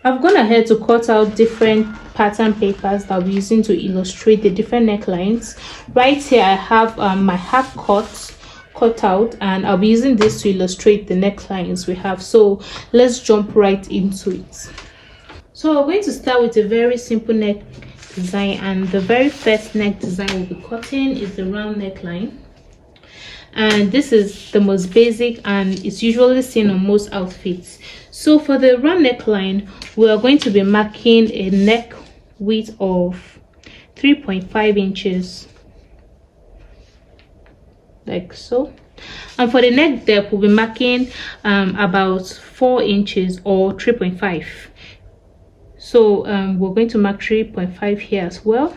I've gone ahead to cut out different pattern papers that I'll be using to illustrate the different necklines. Right here I have my half cut out, and I'll be using this to illustrate the necklines we have. So let's jump right into it. So we're going to start with a very simple neck design, and the very first neck design we'll be cutting is the round neckline. And this is the most basic and it's usually seen on most outfits. So for the round neckline, we are going to be marking a neck width of 3.5 inches, like so. And for the neck depth, we'll be marking about 4 inches or 3.5. So we're going to mark 3.5 here as well.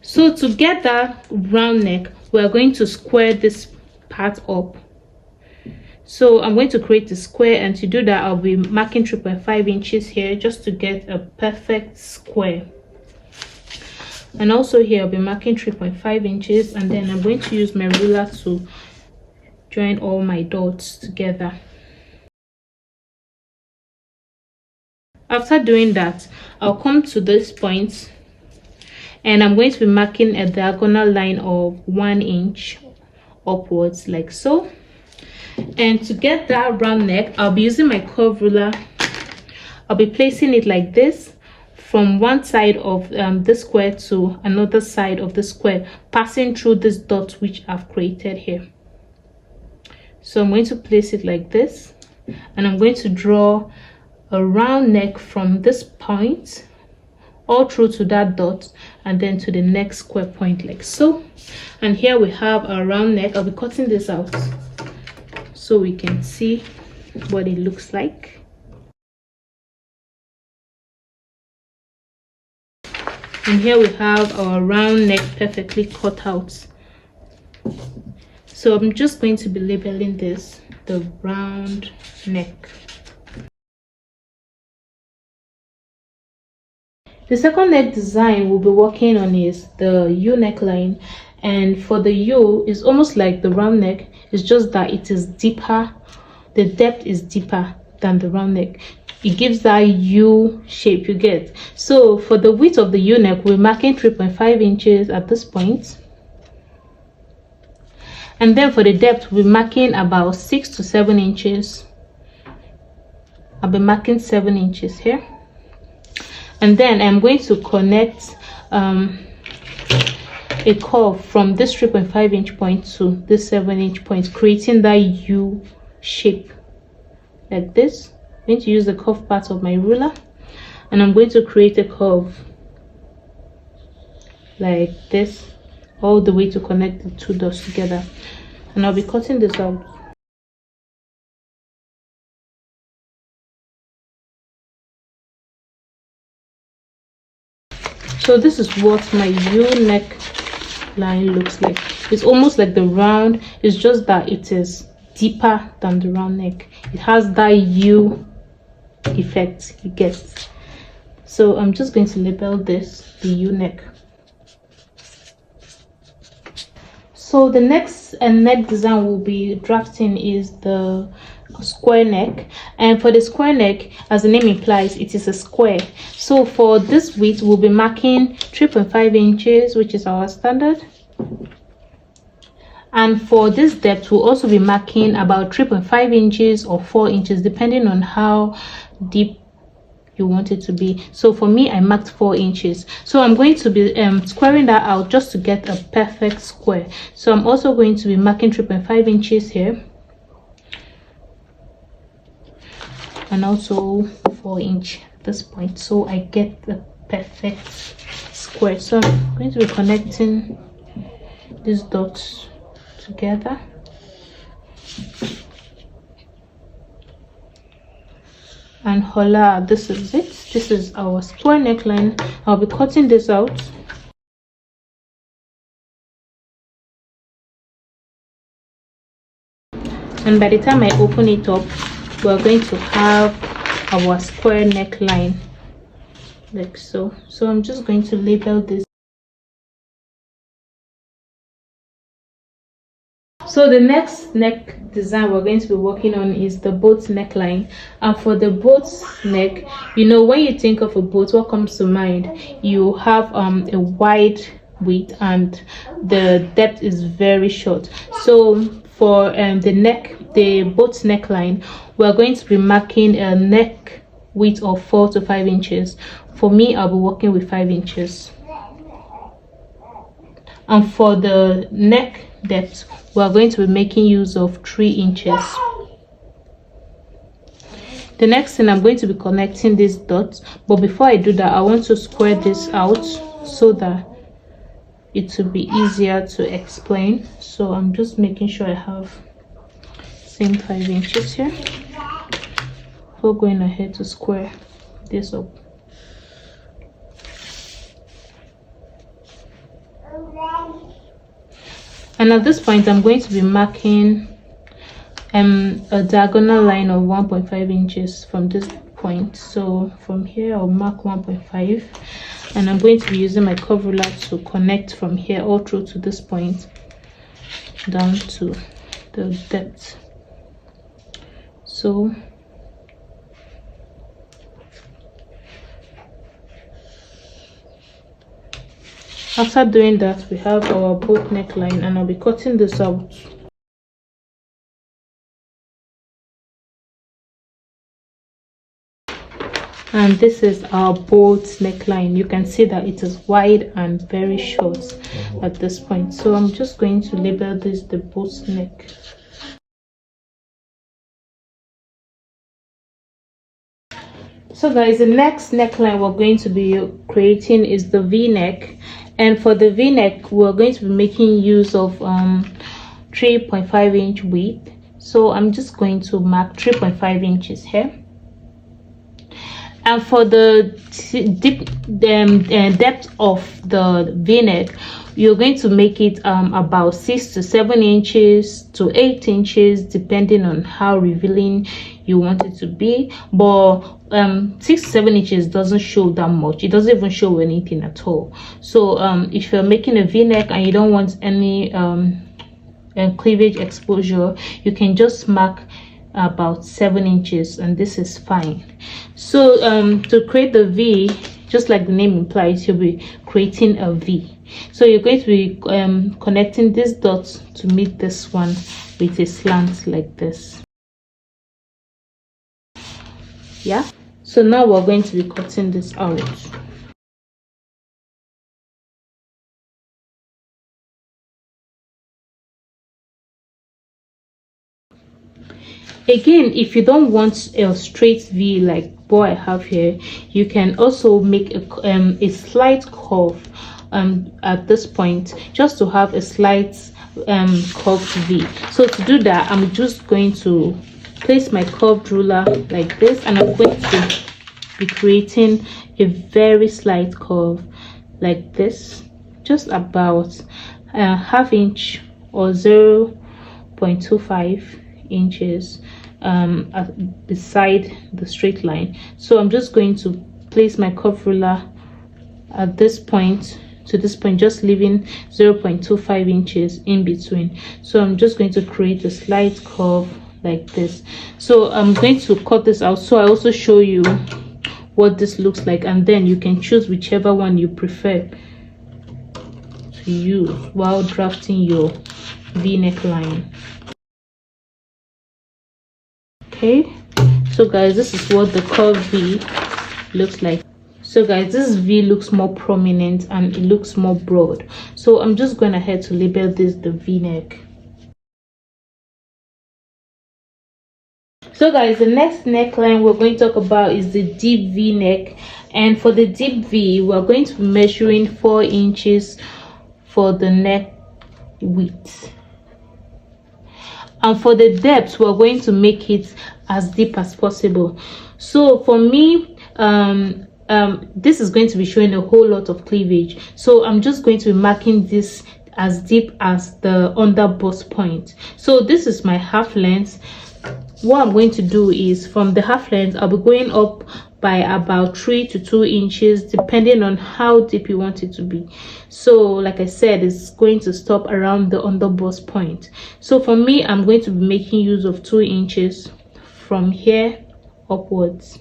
So to get that round neck, we are going to square this part up. So I'm going to create a square, and to do that I'll be marking 3.5 inches here just to get a perfect square. And also here I'll be marking 3.5 inches, and then I'm going to use my ruler to join all my dots together. After doing that, I'll come to this point and I'm going to be marking a diagonal line of 1 inch upwards, like so. And to get that round neck, I'll be using my curve ruler. I'll be placing it like this from one side of the square to another side of the square, passing through this dot which I've created here. So I'm going to place it like this, and I'm going to draw a round neck from this point all through to that dot, and then to the next square point, like so. And here we have a round neck. I'll be cutting this out so we can see what it looks like. And here we have our round neck perfectly cut out. So I'm just going to be labeling this the round neck. The second neck design we'll be working on is the U neckline, and for the U is almost like the round neck. It's just that it is deeper, the depth is deeper than the round neck. It gives that U shape, you get. So for the width of the U neck, we're marking 3.5 inches at this point, and then for the depth we're marking about 6 to 7 inches. I'll be marking 7 inches here. And then I'm going to connect a curve from this 3.5 inch point to this 7 inch point, creating that U shape like this. I'm going to use the curve part of my ruler, and I'm going to create a curve like this all the way to connect the two dots together. And I'll be cutting this out. So this is what my U neckline looks like. It's almost like the round, it's just that it is deeper than the round neck. It has that U effect, you get. So I'm just going to label this the U neck. So the next neck design we'll be drafting is the square neck, and for the square neck, as the name implies, it is a square. So for this width we'll be marking 3.5 inches, which is our standard, and for this depth we'll also be marking about 3.5 inches or 4 inches, depending on how deep you want it to be. So for me, I marked 4 inches. So I'm going to be squaring that out just to get a perfect square. So I'm also going to be marking 3.5 inches here, and also 4 inch at this point, so I get the perfect square. So I'm going to be connecting these dots together. And voila, this is it. This is our square neckline. I'll be cutting this out. And by the time I open it up, we're going to have our square neckline like so. So I'm just going to label this. So the next neck design we're going to be working on is the boat neckline. And for the boat neck, you know, when you think of a boat, what comes to mind? You have a wide width and the depth is very short. So for the boat neckline, we're going to be marking a neck width of 4 to 5 inches. For me, I'll be working with 5 inches. And for the neck depth, we are going to be making use of 3 inches. The next thing, I'm going to be connecting these dots, but before I do that, I want to square this out so that it will be easier to explain. So I'm just making sure I have same 5 inches here. We're going ahead to square this up. And at this point, I'm going to be marking a diagonal line of 1.5 inches from this point. So from here, I'll mark 1.5, and I'm going to be using my curve ruler to connect from here all through to this point down to the depth. So after doing that, we have our boat neckline, and I'll be cutting this out. And this is our boat neckline. You can see that it is wide and very short at this point. So I'm just going to label this the boat neck. So guys, the next neckline we're going to be creating is the V-neck. And for the V-neck, we're going to be making use of 3.5 inch width. So I'm just going to mark 3.5 inches here. And for the depth of the V-neck, you're going to make it about 6 to 7 inches to 8 inches, depending on how revealing you want it to be. But 6 to 7 inches doesn't show that much. It doesn't even show anything at all. So if you're making a V-neck and you don't want any cleavage exposure, you can just mark about 7 inches, and this is fine. So to create the V, just like the name implies, you'll be creating a V. So you're going to be connecting these dots to meet this one with a slant like this. Yeah, so now we're going to be cutting this out. Again, if you don't want a straight V like what I have here, you can also make a slight curve at this point, just to have a slight curved V. So to do that, I'm just going to place my curved ruler like this, and I'm going to be creating a very slight curve like this, just about ½ inch or 0.25 inches beside the straight line. So I'm just going to place my curve ruler at this point to this point, just leaving 0.25 inches in between. So I'm just going to create a slight curve like this. So I'm going to cut this out, so I also show you what this looks like, and then you can choose whichever one you prefer to use while drafting your V neckline. Okay, so guys, this is what the curved V looks like. So guys, this V looks more prominent and it looks more broad. So I'm just going ahead to label this the V neck. So guys, the next neckline we're going to talk about is the deep V neck. And for the deep V, we're going to be measuring 4 inches for the neck width. And for the depth, we're going to make it as deep as possible. So for me, this is going to be showing a whole lot of cleavage. So I'm just going to be marking this as deep as the under bust point. So this is my half length. What I'm going to do is, from the half length, I'll be going up by about 3 to 2 inches, depending on how deep you want it to be. So like I said, it's going to stop around the underbust point. So for me, I'm going to be making use of 2 inches from here upwards.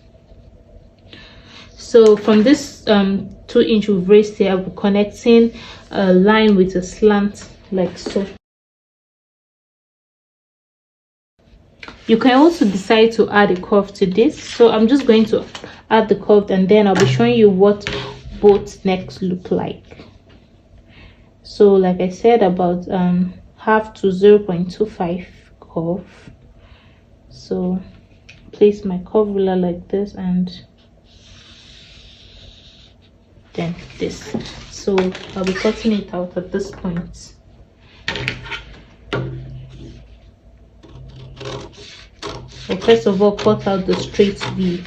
So from this 2-inch we've raised here, I'll be connecting a line with a slant like so. You can also decide to add a curve to this, so I'm just going to add the curve, and then I'll be showing you what both necks look like. So like I said, about half to 0.25 curve. So place my curve ruler like this, and then this. So I'll be cutting it out at this point. So first of all, cut out the straight V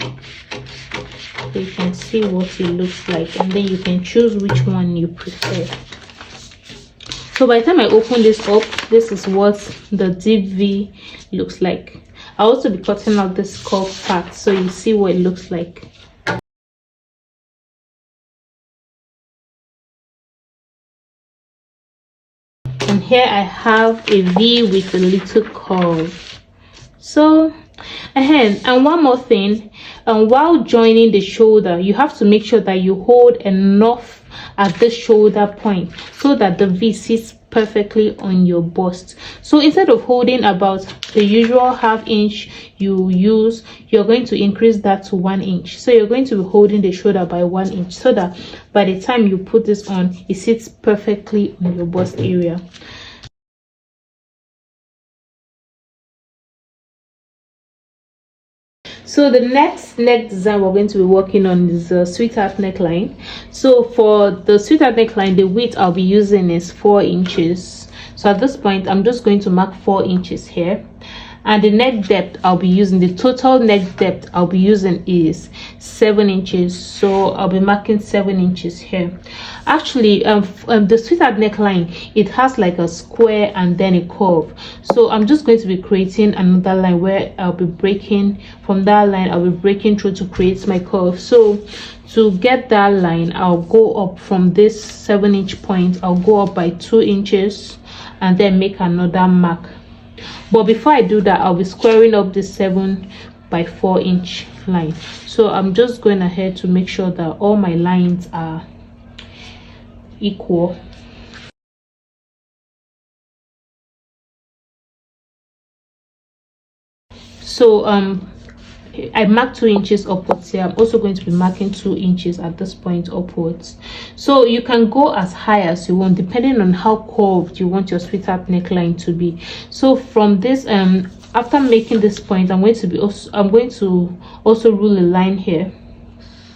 so you can see what it looks like, and then you can choose which one you prefer. So by the time I open this up, this is what the Deep V looks like. I'll also be cutting out this curve part so you see what it looks like. And here I have a V with a little curve. So and one more thing, while joining the shoulder, you have to make sure that you hold enough at the shoulder point so that the V sits perfectly on your bust. So instead of holding about the usual ½ inch you use, you're going to increase that to 1 inch. So you're going to be holding the shoulder by 1 inch so that by the time you put this on, it sits perfectly on your bust area. So the next neck design we're going to be working on is the Sweetheart Neckline. So for the Sweetheart Neckline, the width I'll be using is 4 inches. So at this point, I'm just going to mark 4 inches here. And the neck depth I'll be using, the total neck depth I'll be using is 7 inches. So I'll be marking 7 inches here. Actually, the Sweetheart Neckline, it has like a square and then a curve. So I'm just going to be creating another line where I'll be breaking from that line. I'll be breaking through to create my curve. So to get that line, I'll go up from this 7-inch point. I'll go up by 2 inches and then make another mark. But before I do that, I'll be squaring up this 7 by 4 inch line. So I'm just going ahead to make sure that all my lines are equal. So I marked 2 inches upwards here. I'm also going to be marking 2 inches at this point upwards. So you can go as high as you want depending on how curved you want your Sweetheart neckline to be. So from this after making this point, I'm going to also rule a line here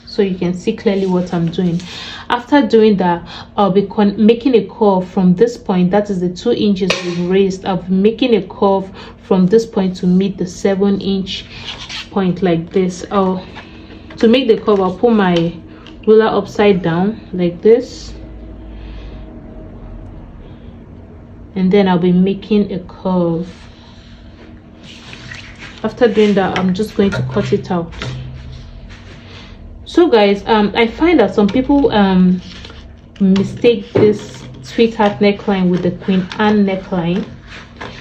so you can see clearly what I'm doing. After doing that, I'll be making a curve from this point, that is the 2 inches we've raised. I'll be making a curve from this point to meet the 7-inch point like this. To make the curve, I'll put my ruler upside down like this, and then I'll be making a curve. After doing that, I'm just going to cut it out. So guys, I find that some people mistake this Sweetheart neckline with the Queen-Anne neckline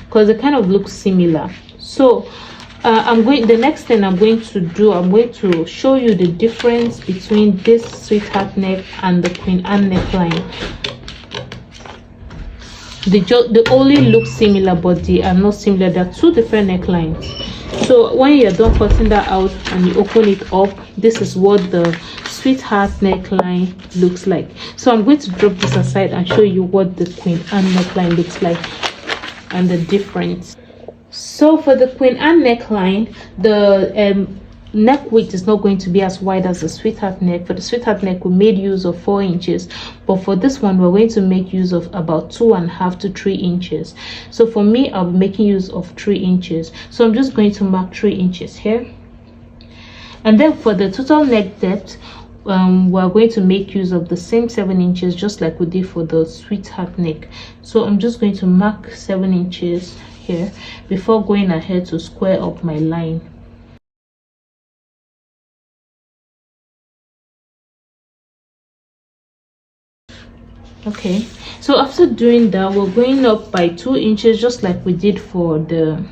because they kind of look similar. So the next thing I'm going to do, I'm going to show you the difference between this Sweetheart neck and the Queen-Anne neckline. They only look similar, but they are not similar. They're two different necklines. So when you're done cutting that out and you open it up, this is what the Sweetheart neckline looks like. So I'm going to drop this aside and show you what the Queen-Anne neckline looks like and the difference. So for the Queen-Anne neckline, the neck width is not going to be as wide as the Sweetheart neck. For the Sweetheart neck, we made use of 4 inches, but for this one we're going to make use of about 2.5 to 3 inches. So for me, I'll be making use of 3 inches. So I'm just going to mark 3 inches here. And then for the total neck depth, we're going to make use of the same 7 inches just like we did for the Sweetheart neck. So I'm just going to mark 7 inches here before going ahead to square up my line. Okay, so after doing that, we're going up by 2 inches just like we did for the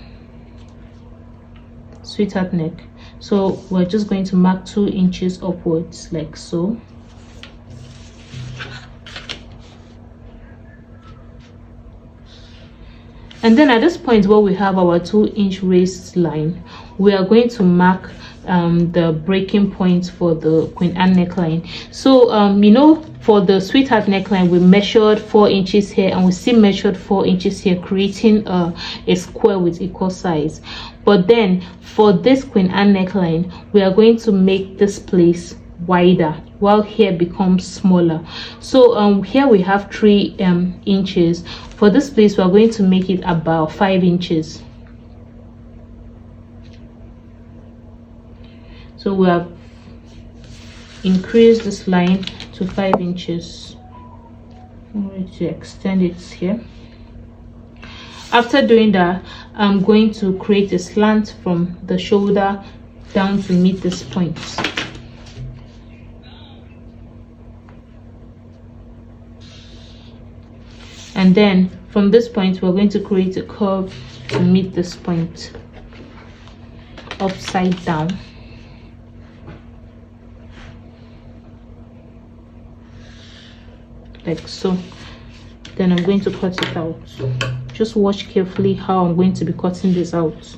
Sweetheart Neck. So we're just going to mark 2 inches upwards like so. And then at this point where we have our 2-inch raised line, we are going to mark the breaking point for the Queen-Anne neckline. So you know, for the Sweetheart neckline, we measured 4 inches here and we still measured 4 inches here, creating a square with equal size. But then for this Queen-Anne neckline, we are going to make this place wider while here becomes smaller. So here we have 3 inches. For this place, we are going to make it about 5 inches. So we have increased this line to 5 inches. I'm going to extend it here. After doing that, I'm going to create a slant from the shoulder down to meet this point. And then from this point, we're going to create a curve to meet this point upside down. Like so. Then I'm going to cut it out. Just watch carefully how I'm going to be cutting this out.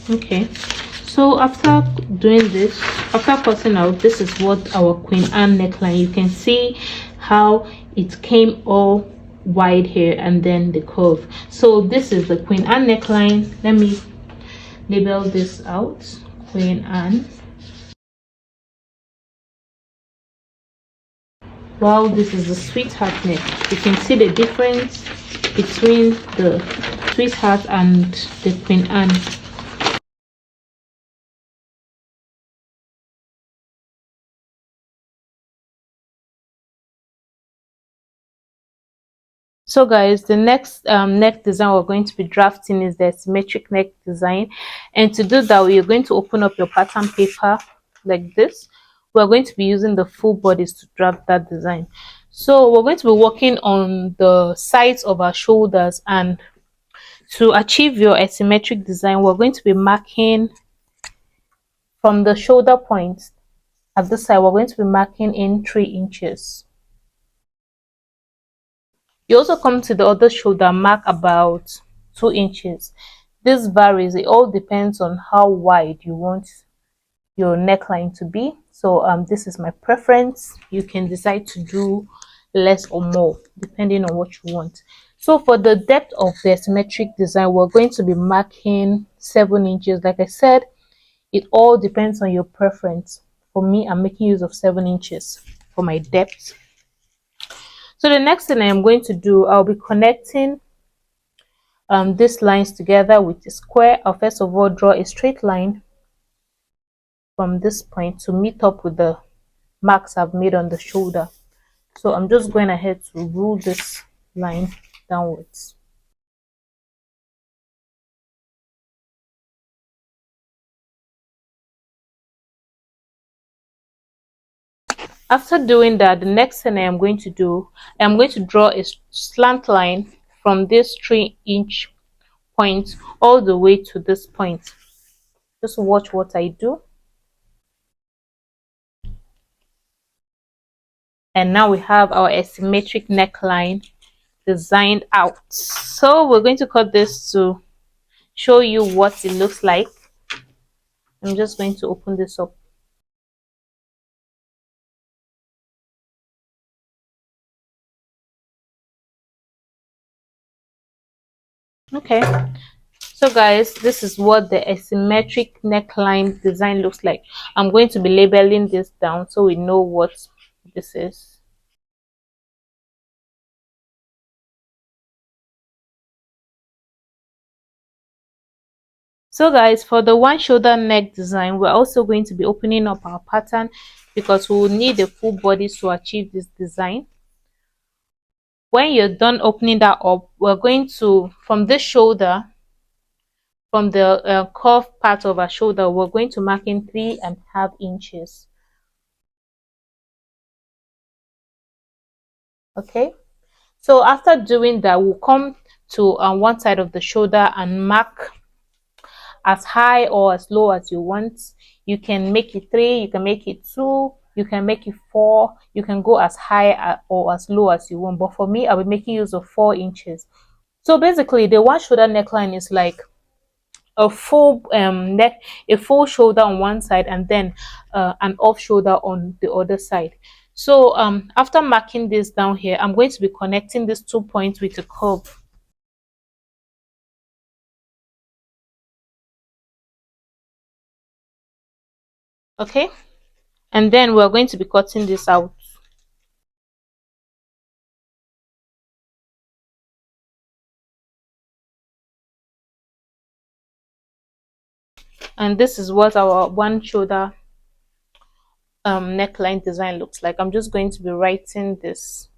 Okay, so after doing this, after cutting out, this is what our Queen-Anne neckline. You can see how it came all wide here and then the curve. So this is the Queen-Anne neckline. Let me label this out. Queen-Anne. While this is the Sweetheart neck. You can see the difference between the Sweetheart and the Queen-Anne. So guys, the next neck design we're going to be drafting is the asymmetric neck design. And to do that, we are going to open up your pattern paper like this. We're going to be using the full bodies to draft that design. So we're going to be working on the sides of our shoulders, and to achieve your asymmetric design, we're going to be marking from the shoulder point at this side. We're going to be marking in 3 inches. You also come to the other shoulder, mark about 2 inches. This varies. It all depends on how wide you want your neckline to be. So this is my preference. You can decide to do less or more depending on what you want. So for the depth of the asymmetric design, we're going to be marking 7 inches. Like I said, it all depends on your preference. For me, I'm making use of 7 inches for my depth. So the next thing I am going to do, I'll be connecting these lines together with a square. I'll first of all draw a straight line from this point to meet up with the marks I've made on the shoulder. So I'm just going ahead to rule this line downwards. After doing that, the next thing I am going to do, I'm going to draw a slant line from this 3-inch point all the way to this point. Just watch what I do. And now we have our asymmetric neckline designed out. So we're going to cut this to show you what it looks like. I'm just going to open this up. Okay, so guys, this is what the asymmetric neckline design looks like. I'm going to be labeling this down so we know what this is. So guys, for the one shoulder neck design, we're also going to be opening up our pattern because we will need a full body to achieve this design. When you're done opening that up, we're going to, from this shoulder, from the curved part of our shoulder, we're going to mark in 3.5 inches. Okay, so after doing that, we'll come to one side of the shoulder and mark as high or as low as you want. You can make it 3, you can make it 2, you can make it 4, you can go as high or as low as you want, but for me, I'll be making use of 4 inches. So basically, the one shoulder neckline is like a full neck, a full shoulder on one side, and then an off shoulder on the other side. So after marking this down here, I'm going to be connecting these 2 points with a curve. Okay, and then we're going to be cutting this out. And this is what our one shoulder neckline design looks like. I'm just going to be writing this.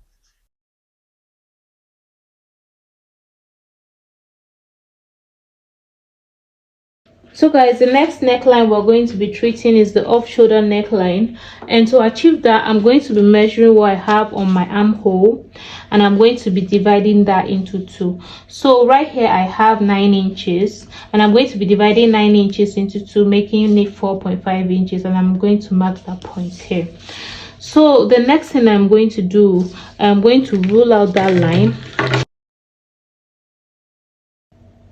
So guys, the next neckline we're going to be treating is the off shoulder neckline, and to achieve that, I'm going to be measuring what I have on my armhole, and I'm going to be dividing that into 2. So right here I have 9 inches, and I'm going to be dividing 9 inches into 2, making it 4.5 inches, and I'm going to mark that point here. So the next thing I'm going to do, I'm going to rule out that line,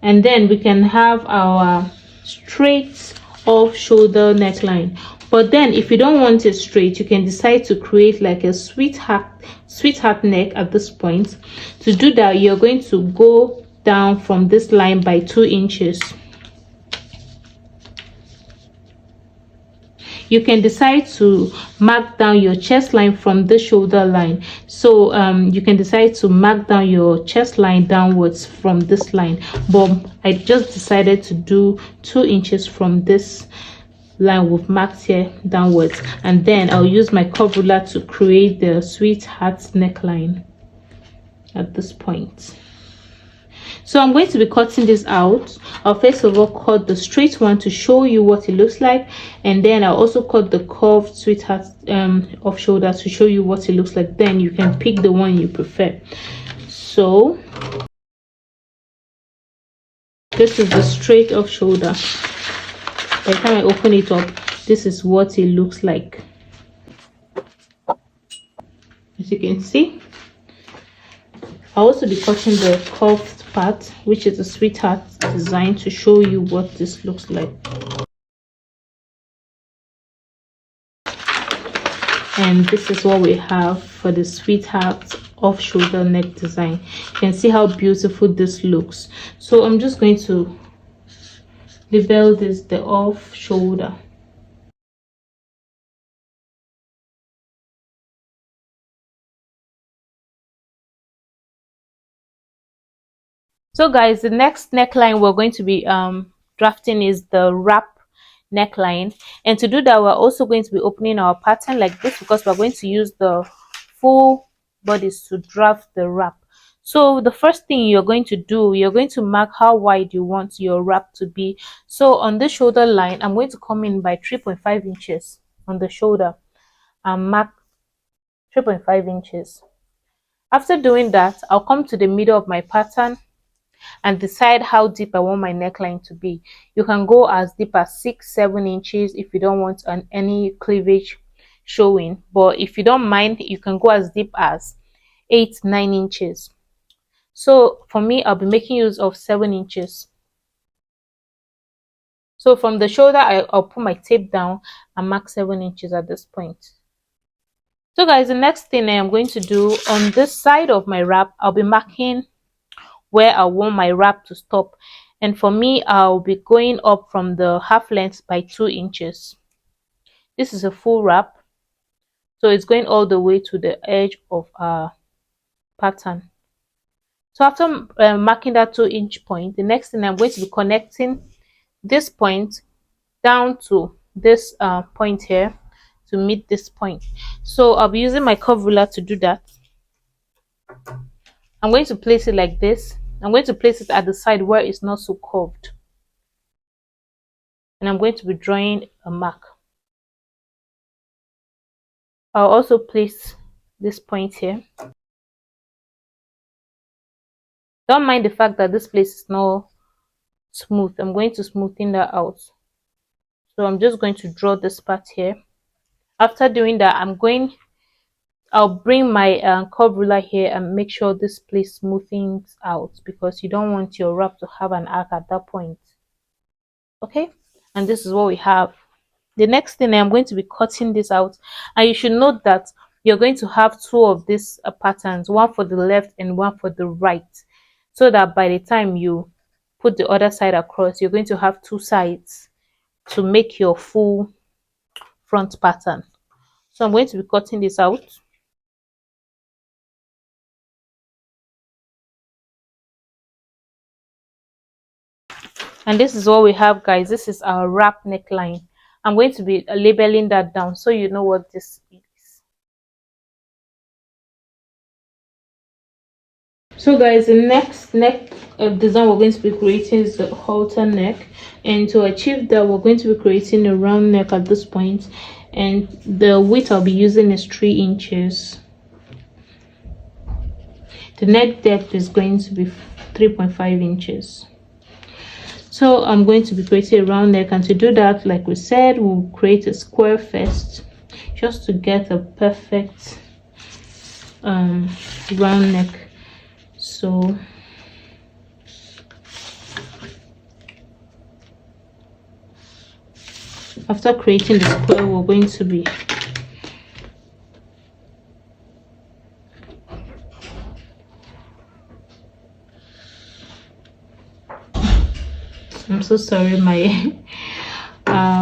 and then we can have our straight off shoulder neckline. But then if you don't want it straight, you can decide to create like a sweetheart neck at this point. To do that, you're going to go down from this line by 2 inches. You can decide to mark down your chest line from the shoulder line. So you can decide to mark down your chest line downwards from this line, but I just decided to do 2 inches from this line we've marked here downwards, and then I'll use my curve ruler to create the sweetheart neckline at this point. So I'm going to be cutting this out. I'll first of all cut the straight one to show you what it looks like, and then I'll also cut the curved sweetheart off shoulder to show you what it looks like. Then you can pick the one you prefer. So this is the straight off shoulder. By the time I open it up, this is what it looks like. As you can see, I'll also be cutting the curved part, which is a sweetheart design, to show you what this looks like. And this is what we have for the sweetheart off shoulder neck design. You can see how beautiful this looks. So I'm just going to label this the off shoulder. So guys, the next neckline we're going to be drafting is the wrap neckline, and to do that, we're also going to be opening our pattern like this, because we're going to use the full bodice to draft the wrap. So the first thing you're going to do, you're going to mark how wide you want your wrap to be. So on the shoulder line, I'm going to come in by 3.5 inches on the shoulder and mark 3.5 inches. After doing that, I'll come to the middle of my pattern and decide how deep I want my neckline to be. You can go as deep as 6-7 inches if you don't want any cleavage showing, but if you don't mind, you can go as deep as 8-9 inches. So for me, I'll be making use of 7 inches. So from the shoulder, I'll put my tape down and mark 7 inches at this point. So guys, the next thing I am going to do on this side of my wrap, I'll be marking where I want my wrap to stop, and for me, I'll be going up from the half length by 2 inches. This is a full wrap, so it's going all the way to the edge of our pattern. So after marking that 2-inch point, the next thing I'm going to be connecting this point down to this point here to meet this point. So I'll be using my curve ruler to do that. I'm going to place it like this. I'm going to place it at the side where it's not so curved, and I'm going to be drawing a mark. I'll also place this point here. Don't mind the fact that this place is not smooth. I'm going to smoothen that out. So I'm just going to draw this part here. After doing that, I'll bring my curve ruler here and make sure this place smoothens out, because you don't want your wrap to have an arc at that point. Okay, and this is what we have. The next thing, I'm going to be cutting this out, and you should note that you're going to have two of these patterns, one for the left and one for the right, so that by the time you put the other side across, you're going to have two sides to make your full front pattern. So I'm going to be cutting this out. And this is what we have, guys. This is our wrap neckline. I'm going to be labeling that down so you know what this is. So guys, the next neck design we're going to be creating is the halter neck, and to achieve that, we're going to be creating a round neck at this point, and the width I'll be using is 3 inches. The neck depth is going to be 3.5 inches. So I'm going to be creating a round neck, and to do that, like we said, we'll create a square first just to get a perfect round neck. So after creating the square, we're going to be I'm so sorry, my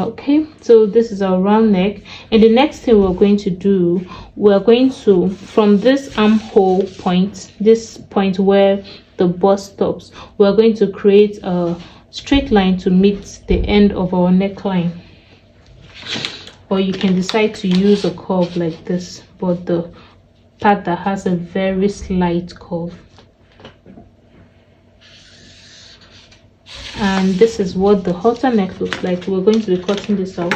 okay, so this is our round neck, and the next thing we're going to do, we're going to, from this armhole point, this point where the bust stops, we're going to create a straight line to meet the end of our neckline, or you can decide to use a curve like this, but the part that has a very slight curve. And this is what the halter neck looks like. We're going to be cutting this out.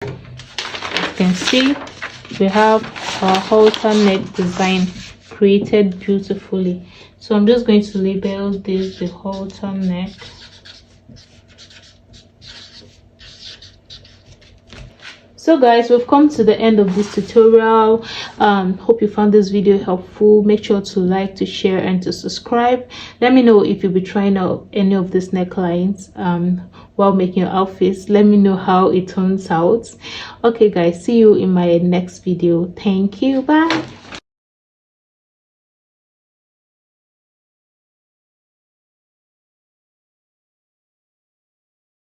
You can see we have our halter neck design created beautifully. So I'm just going to label this the halter neck. So guys, we've come to the end of this tutorial. Hope you found this video helpful. Make sure to like, to share, and to subscribe. Let me know if you'll be trying out any of these necklines while making your outfits. Let me know how it turns out. Okay guys, see you in my next video. Thank you, bye.